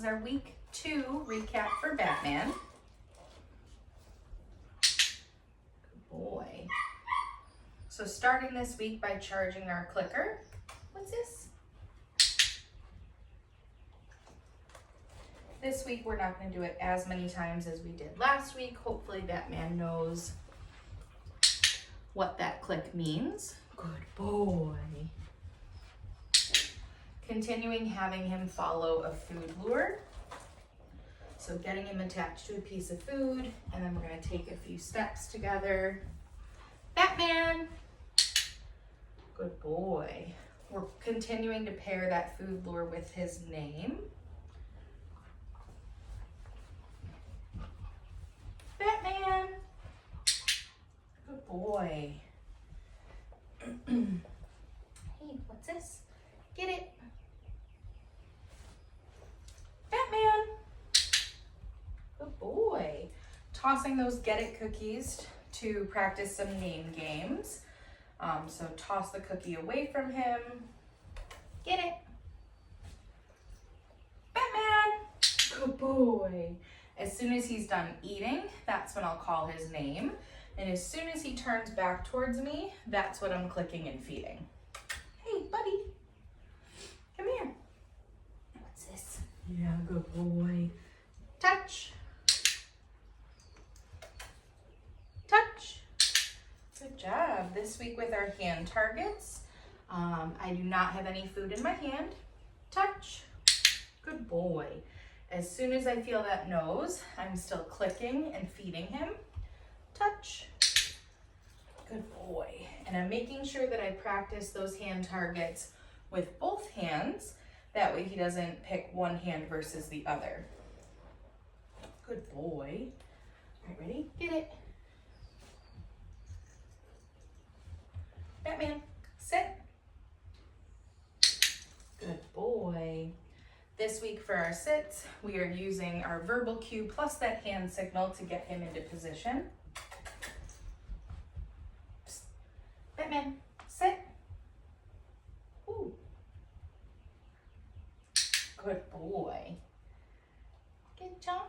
is our week 2 recap for Batman. Good boy. So starting this week by charging our clicker. What's this? This week we're not going to do it as many times as we did last week. Hopefully Batman knows what that click means. Good boy. Continuing having him follow a food lure. So getting him attached to a piece of food, and then we're going to take a few steps together. Batman! Good boy. We're continuing to pair that food lure with his name. Batman! Good boy. Hey, what's this? Get it. Batman! Good boy. Tossing those get it cookies to practice some name games. So toss the cookie away from him. Get it. Batman! Good boy. As soon as he's done eating, that's when I'll call his name. And as soon as he turns back towards me, that's what I'm clicking and feeding. Hey, buddy. Come here. What's this? Yeah, good boy. Touch. Touch. Good job. This week with our hand targets, I do not have any food in my hand. Touch. Good boy. As soon as I feel that nose, I'm still clicking and feeding him. Touch. Good boy. And I'm making sure that I practice those hand targets with both hands. That way he doesn't pick one hand versus the other. Good boy. All right, ready? Get it. Batman, sit. Good boy. This week for our sits, we are using our verbal cue plus that hand signal to get him into position. Psst. Batman, sit. Ooh. Good boy. Good job.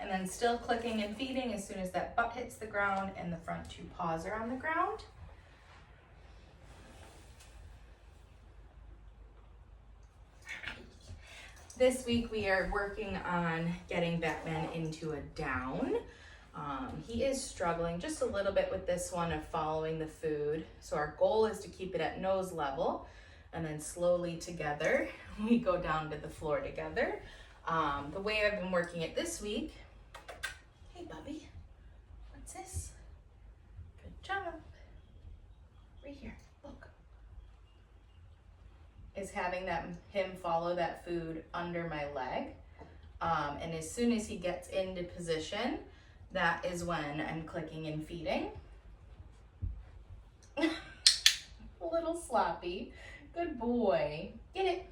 And then still clicking and feeding as soon as that butt hits the ground and the front 2 paws are on the ground. This week we are working on getting Batman into a down. He is struggling just a little bit with this one of following the food. So our goal is to keep it at nose level, and then slowly together we go down to the floor together. The way I've been working it this week, hey Bubby, what's this? Good job. Right here, look. Is having him follow that food under my leg. And as soon as he gets into position, that is when I'm clicking and feeding. A little sloppy. Good boy. Get it.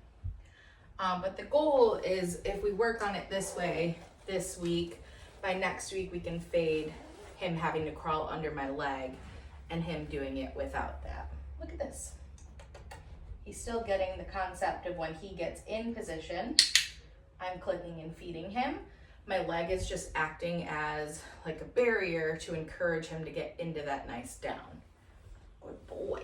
But the goal is if we work on it this way this week, by next week we can fade him having to crawl under my leg and him doing it without that. Look at this. He's still getting the concept of when he gets in position, I'm clicking and feeding him. My leg is just acting as like a barrier to encourage him to get into that nice down. Good boy.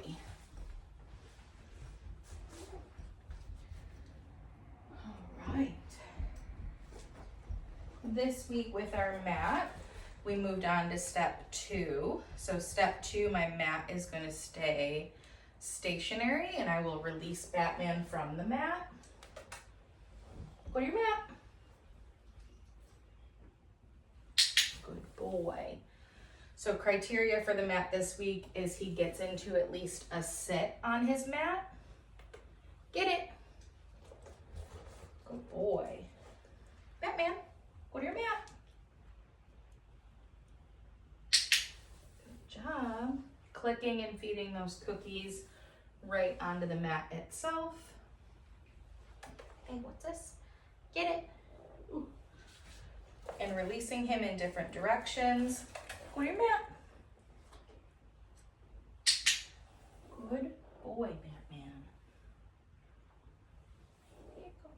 All right. This week with our mat, we moved on to step 2. So step 2, my mat is going to stay stationary and I will release Batman from the mat. Go to your mat. Good boy. So criteria for the mat this week is he gets into at least a sit on his mat. Get it. Good boy. Batman, go to your mat. Good job. Clicking and feeding those cookies right onto the mat itself. Hey, what's this? Get it. Ooh. And releasing him in different directions. Go to your mat. Good boy, Batman. Here you go.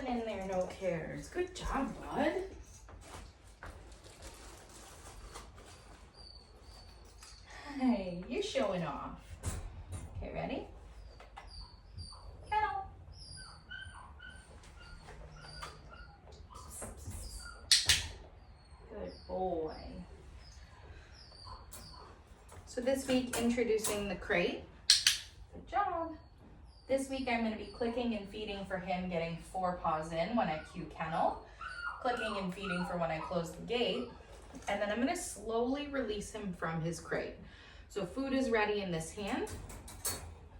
chilling in there, no cares. Good job, bud. Hey, you're showing off. Okay, ready? Kennel. Good boy. So this week, introducing the crate. Good job. This week, I'm going to be clicking and feeding for him, getting 4 paws in when I cue kennel, clicking and feeding for when I close the gate, and then I'm going to slowly release him from his crate. So food is ready in this hand.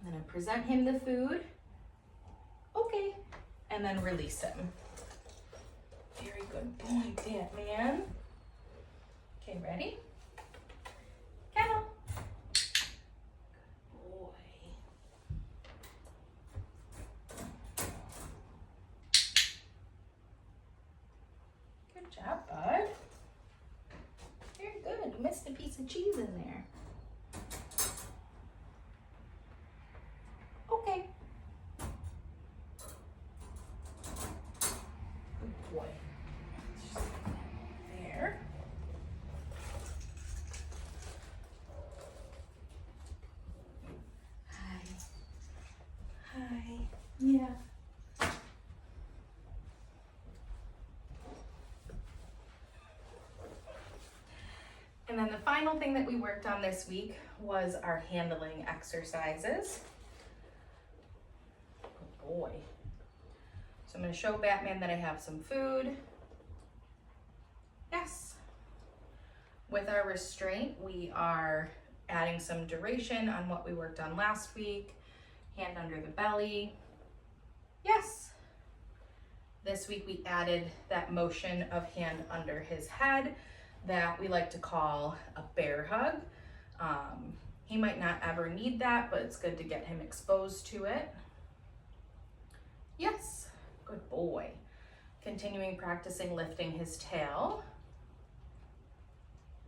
I'm going to present him the food. Okay. And then release him. Very good boy, Batman. Okay, ready? Kennel. Good boy. Good job, bud. Very good. You missed a piece of cheese in there. Okay. Good boy. Just there. Hi. Hi. Yeah. And then the final thing that we worked on this week was our handling exercises. Good boy. So I'm going to show Batman that I have some food. Yes. With our restraint, we are adding some duration on what we worked on last week. Hand under the belly. Yes. This week we added that motion of hand under his head that we like to call a bear hug. He might not ever need that, but it's good to get him exposed to it. Yes, good boy. Continuing practicing lifting his tail.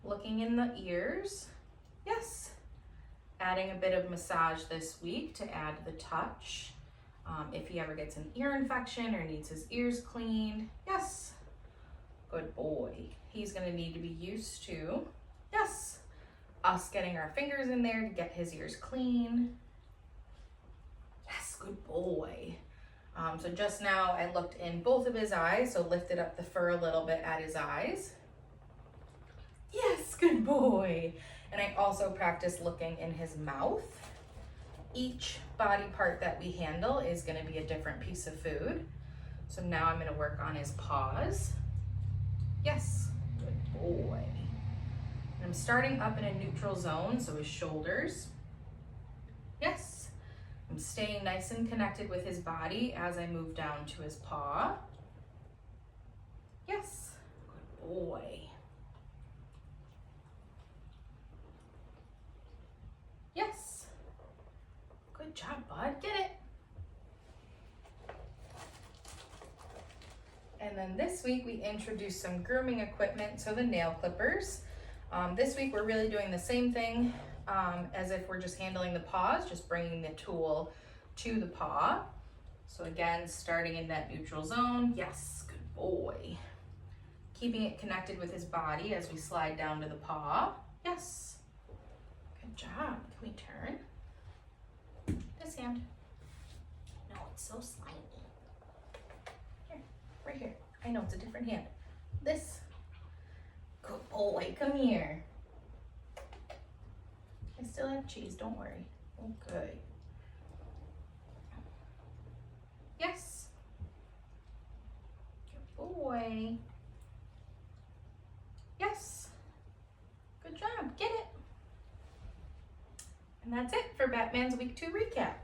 Looking in the ears. Yes. Adding a bit of massage this week to add the touch. If he ever gets an ear infection or needs his ears cleaned. Yes. Good boy. He's going to need to be used to, yes, us getting our fingers in there to get his ears clean. Yes, good boy. So just now I looked in both of his eyes, so lifted up the fur a little bit at his eyes. Yes, good boy. And I also practiced looking in his mouth. Each body part that we handle is going to be a different piece of food. So now I'm going to work on his paws. Yes, good boy. And I'm starting up in a neutral zone, so his shoulders. Yes. I'm staying nice and connected with his body as I move down to his paw. Yes, good boy. Yes. Good job, bud. Get it. And then this week we introduced some grooming equipment, so the nail clippers. This week we're really doing the same thing as if we're just handling the paws, just bringing the tool to the paw. So again, starting in that neutral zone. Yes, good boy. Keeping it connected with his body as we slide down to the paw. Yes. Good job. Can we turn? This hand. No, it's so slimy. Right here. I know, it's a different hand. This. Good boy, come here. I still have cheese, don't worry. Okay. Yes. Good boy. Yes. Good job, get it. And that's it for Batman's Week 2 recap.